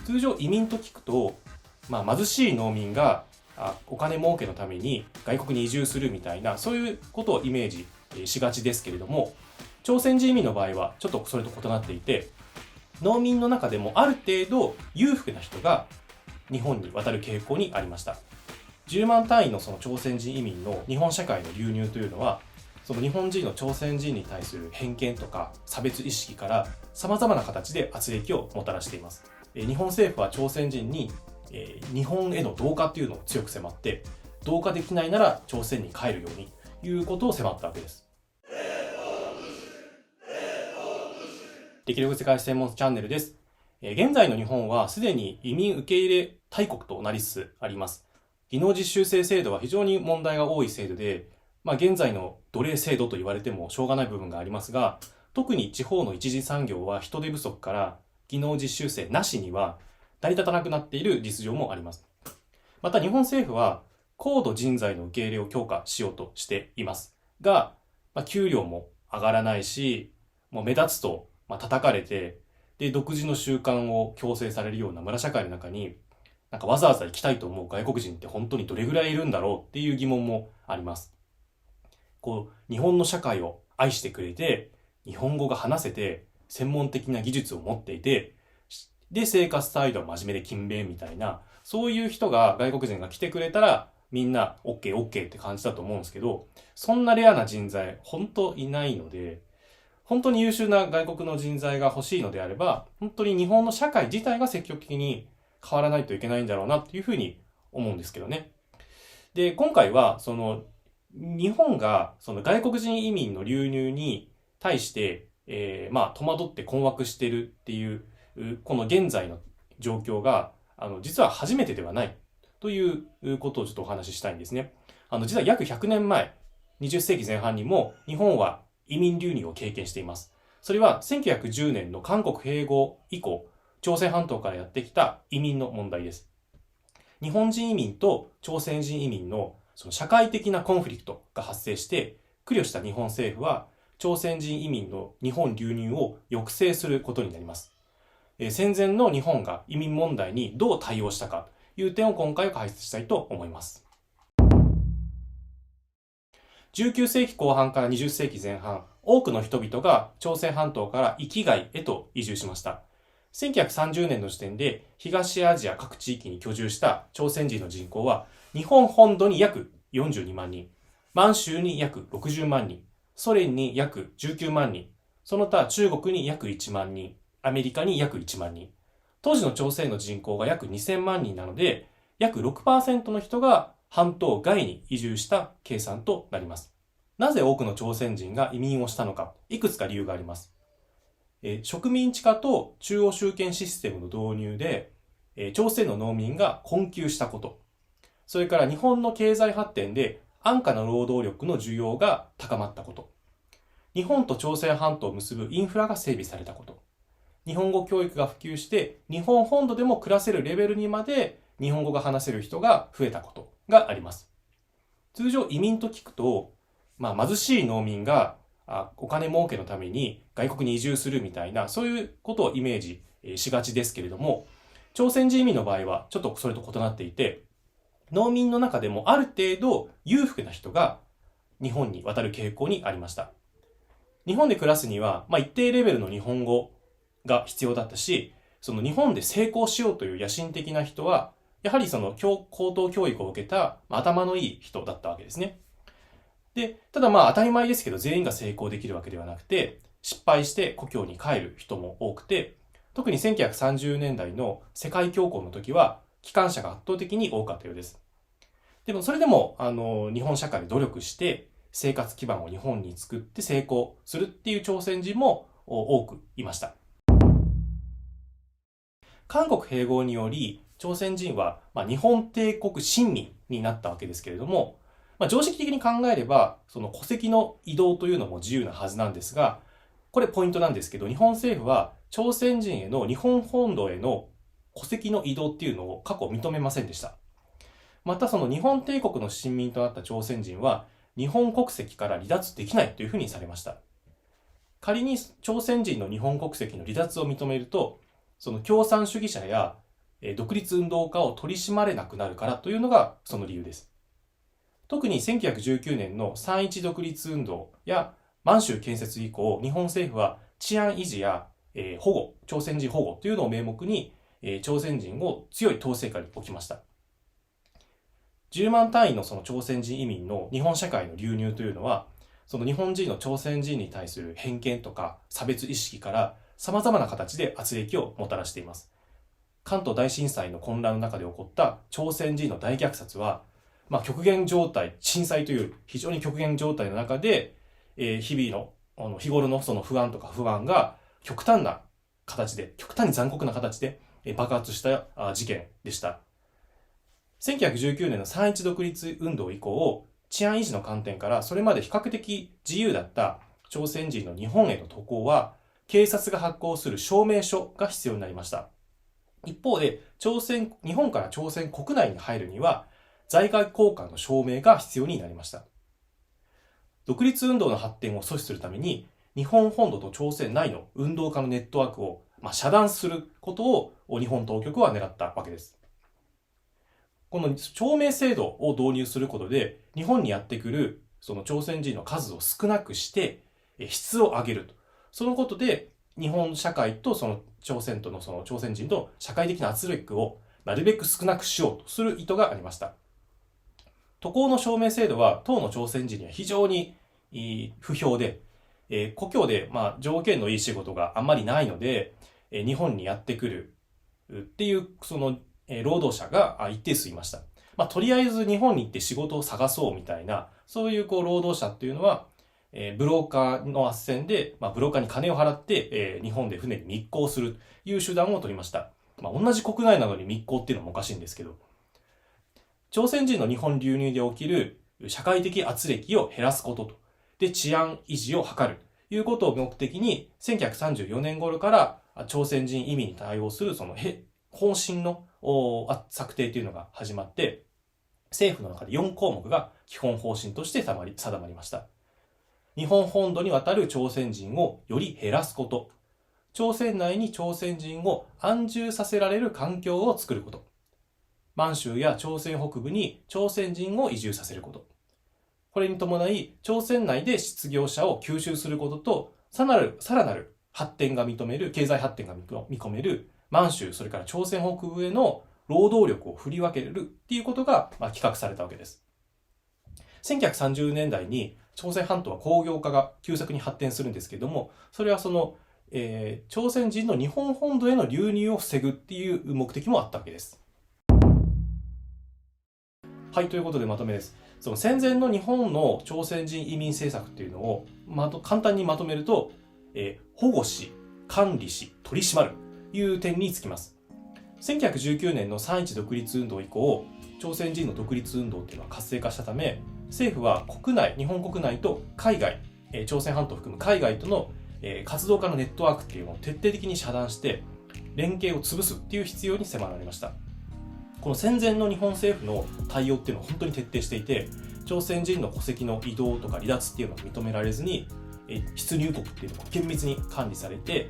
通常移民と聞くと、貧しい農民がお金儲けのために外国に移住するみたいな、そういうことをイメージしがちですけれども、朝鮮人移民の場合はちょっとそれと異なっていて、農民の中でもある程度裕福な人が日本に渡る傾向にありました。10万単位のその朝鮮人移民の日本社会の流入というのは、その日本人の朝鮮人に対する偏見とか差別意識から様々な形で圧力をもたらしています。日本政府は朝鮮人に日本への同化というのを強く迫って、同化できないなら朝鮮に帰るようにということを迫ったわけです。力力世界専門チャンネルです。現在の日本はすでに移民受け入れ大国となりつつあります。技能実習生制度は非常に問題が多い制度で、現在の奴隷制度と言われてもしょうがない部分がありますが、特に地方の一次産業は人手不足から技能実習生なしには成り立たなくなっている実情もあります。また日本政府は高度人材の受け入れを強化しようとしていますが、給料も上がらないし、もう目立つと叩かれて、で独自の習慣を強制されるような村社会の中に、わざわざ行きたいと思う外国人って本当にどれぐらいいるんだろうっていう疑問もあります。日本の社会を愛してくれて、日本語が話せて、専門的な技術を持っていて、で生活態度は真面目で勤勉みたいな、そういう人が外国人が来てくれたらみんな OK って感じだと思うんですけど、そんなレアな人材本当いないので、本当に優秀な外国の人材が欲しいのであれば、本当に日本の社会自体が積極的に変わらないといけないんだろうなっていうふうに思うんですけどね。で、今回は日本がその外国人移民の流入に対して、戸惑って困惑しているっていう、この現在の状況が、実は初めてではないということをちょっとお話ししたいんですね。実は約100年前、20世紀前半にも日本は移民流入を経験しています。それは1910年の韓国併合以降、朝鮮半島からやってきた移民の問題です。日本人移民と朝鮮人移民のその社会的なコンフリクトが発生して、苦慮した日本政府は朝鮮人移民の日本流入を抑制することになります。戦前の日本が移民問題にどう対応したかという点を今回は解説したいと思います。19世紀後半から20世紀前半、多くの人々が朝鮮半島から域外へと移住しました。1930年の時点で東アジア各地域に居住した朝鮮人の人口は日本本土に約42万人、満州に約60万人、ソ連に約19万人、その他中国に約1万人、アメリカに約1万人。当時の朝鮮の人口が約2000万人なので、約 6% の人が半島外に移住した計算となります。なぜ多くの朝鮮人が移民をしたのか、いくつか理由があります。植民地化と中央集権システムの導入で、朝鮮の農民が困窮したこと。それから日本の経済発展で安価な労働力の需要が高まったこと。日本と朝鮮半島を結ぶインフラが整備されたこと。日本語教育が普及して日本本土でも暮らせるレベルにまで日本語が話せる人が増えたことがあります。通常移民と聞くと、貧しい農民がお金儲けのために外国に移住するみたいな、そういうことをイメージしがちですけれども、朝鮮人移民の場合はちょっとそれと異なっていて、農民の中でもある程度裕福な人が日本に渡る傾向にありました。日本で暮らすには、一定レベルの日本語が必要だったし、その日本で成功しようという野心的な人は、やはりその高等教育を受けた頭のいい人だったわけですね。で、ただ当たり前ですけど全員が成功できるわけではなくて、失敗して故郷に帰る人も多くて、特に1930年代の世界恐慌の時は、帰還者が圧倒的に多かったようです。でもそれでも日本社会で努力して生活基盤を日本に作って成功するっていう朝鮮人も多くいました。韓国併合により朝鮮人は日本帝国臣民になったわけですけれども、常識的に考えればその戸籍の移動というのも自由なはずなんですが、これポイントなんですけど、日本政府は朝鮮人への日本本土への戸籍の移動っていうのを過去認めませんでした。またその日本帝国の臣民となった朝鮮人は日本国籍から離脱できないというふうにされました。仮に朝鮮人の日本国籍の離脱を認めると、その共産主義者や独立運動家を取り締まれなくなるからというのがその理由です。特に1919年の3.1独立運動や満州建設以降、日本政府は治安維持や保護、朝鮮人保護というのを名目に、朝鮮人を強い統制下に置きました。10万単位のその朝鮮人移民の日本社会の流入というのは、その日本人の朝鮮人に対する偏見とか差別意識から様々な形で圧力をもたらしています。関東大震災の混乱の中で起こった朝鮮人の大虐殺は、極限状態、震災という非常に極限状態の中で、日々の日頃のその不安とか不安が極端に残酷な形で爆発した事件でした。1919年の3.1独立運動以降、治安維持の観点からそれまで比較的自由だった朝鮮人の日本への渡航は、警察が発行する証明書が必要になりました。一方で、日本から朝鮮国内に入るには、在外公館の証明が必要になりました。独立運動の発展を阻止するために、日本本土と朝鮮内の運動家のネットワークを遮断することを日本当局は狙ったわけです。この証明制度を導入することで、日本にやってくるその朝鮮人の数を少なくして、質を上げると。そのことで、日本社会とその朝鮮人と社会的な圧力をなるべく少なくしようとする意図がありました。渡航の証明制度は当の朝鮮人には非常に不評で、故郷で条件のいい仕事があんまりないので、日本にやってくるっていうその労働者が一定数いました。とりあえず日本に行って仕事を探そうみたいな、そういう労働者っていうのは、ブローカーの斡旋で、ブローカーに金を払って、日本で船に密航するという手段を取りました。同じ国内なのに密航っていうのもおかしいんですけど、朝鮮人の日本流入で起きる社会的圧力を減らすことと、で、治安維持を図るということを目的に、1934年頃から朝鮮人移民に対応するその方針の策定というのが始まって、政府の中で4項目が基本方針として定まりました。日本本土に渡る朝鮮人をより減らすこと。朝鮮内に朝鮮人を安住させられる環境を作ること。満州や朝鮮北部に朝鮮人を移住させること。これに伴い、朝鮮内で失業者を吸収することと、さらなる経済発展が見込める満州、それから朝鮮北部への労働力を振り分けるっていうことが企画されたわけです。1930年代に朝鮮半島は工業化が急速に発展するんですけども、それは朝鮮人の日本本土への流入を防ぐっていう目的もあったわけです。はい、ということでまとめです。その戦前の日本の朝鮮人移民政策っていうのを簡単にまとめると、保護し、管理し、取り締まるという点につきます。1919年の3.1独立運動以降、朝鮮人の独立運動っていうのは活性化したため、政府は日本国内と海外、朝鮮半島を含む海外との活動家のネットワークっていうのを徹底的に遮断して、連携を潰すっていう必要に迫られました。この戦前の日本政府の対応っていうのは本当に徹底していて、朝鮮人の戸籍の移動とか離脱っていうのが認められずに、出入国っていうのも厳密に管理されて、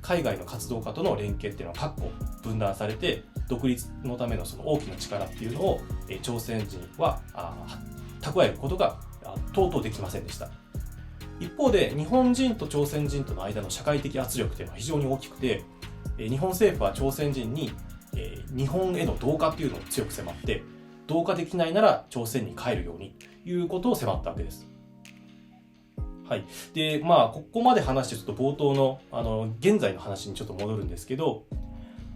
海外の活動家との連携っていうのは確保分断されて、独立のためのその大きな力っていうのを朝鮮人は蓄えることが到々できませんでした。一方で日本人と朝鮮人との間の社会的圧力っていうのは非常に大きくて、日本政府は朝鮮人に日本への同化っていうのを強く迫って、同化できないなら朝鮮に帰るようにということを迫ったわけです。はい。で、ここまで話してちょっと冒頭の現在の話にちょっと戻るんですけど、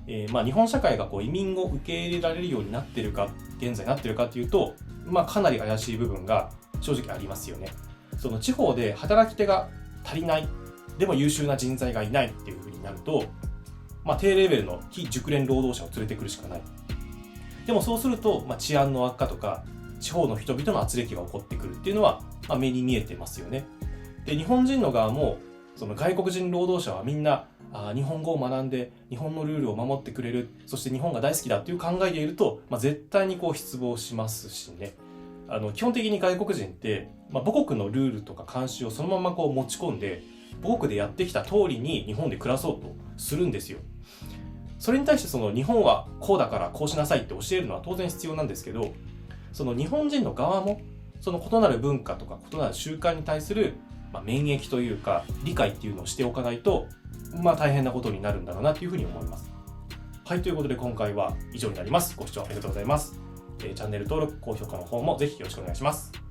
日本社会が移民を受け入れられるように現在なってるかっていうと、かなり怪しい部分が正直ありますよね。その地方で働き手が足りない、でも優秀な人材がいないっていうふうになると、低レベルの非熟練労働者を連れてくるしかない。でもそうすると、治安の悪化とか、地方の人々の圧力が起こってくるっていうのは、目に見えてますよね。で、日本人の側も、その外国人労働者はみんな、日本語を学んで、日本のルールを守ってくれる、そして日本が大好きだっていう考えでいると、絶対に失望しますしね。基本的に外国人って、母国のルールとか慣習をそのまま持ち込んで、母国でやってきた通りに日本で暮らそうとするんですよ。それに対してその日本はこうだからこうしなさいって教えるのは当然必要なんですけど、その日本人の側もその異なる文化とか異なる習慣に対する免疫というか理解っていうのをしておかないと大変なことになるんだろうなというふうに思います。はい、ということで今回は以上になります。ご視聴ありがとうございます。チャンネル登録、高評価の方もぜひよろしくお願いします。